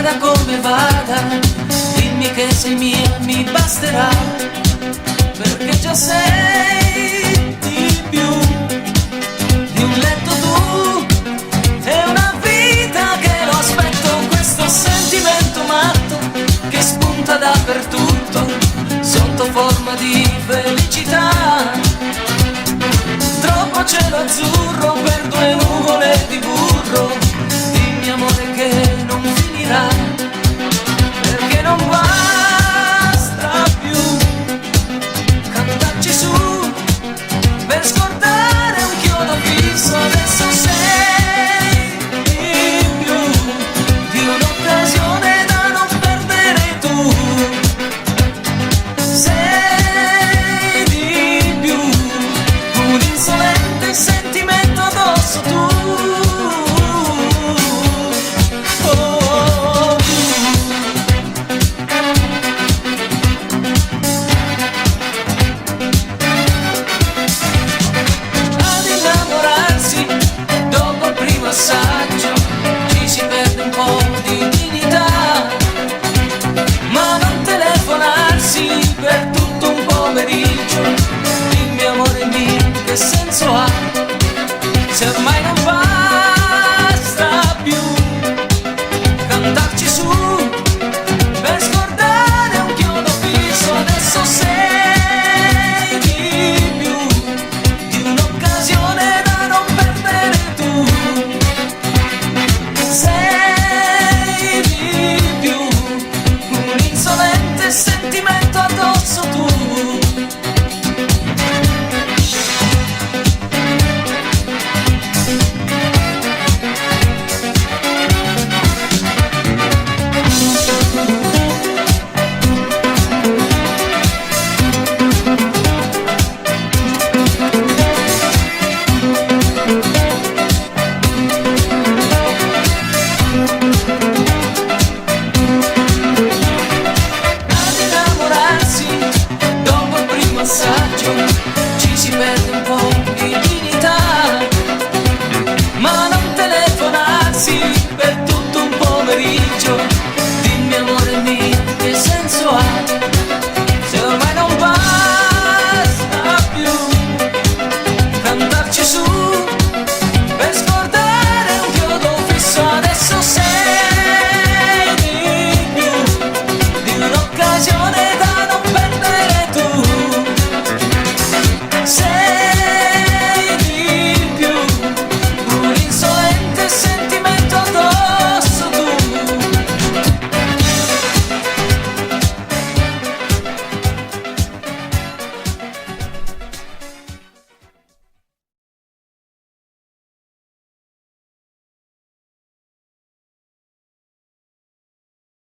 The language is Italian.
vada come vada, dimmi che sei mia, mi basterà, perché già sei di più di un letto tu, è una vita che lo aspetto, questo sentimento matto che spunta dappertutto sotto forma di felicità. Troppo cielo azzurro per due nuvole di burro, dimmi amore che non finirà, perché non basta più cantarci su per scordare un chiodo fisso. Adesso sei di più di un'occasione da non perdere tu, sei di più un insolente sentimento addosso tu. Ad innamorarsi dopo il primo assaggio ci si perde un po' di dignità, ma non telefonarsi per tutto un pomeriggio, dimmi amore mio che senso ha, se ormai non basta più cantarci su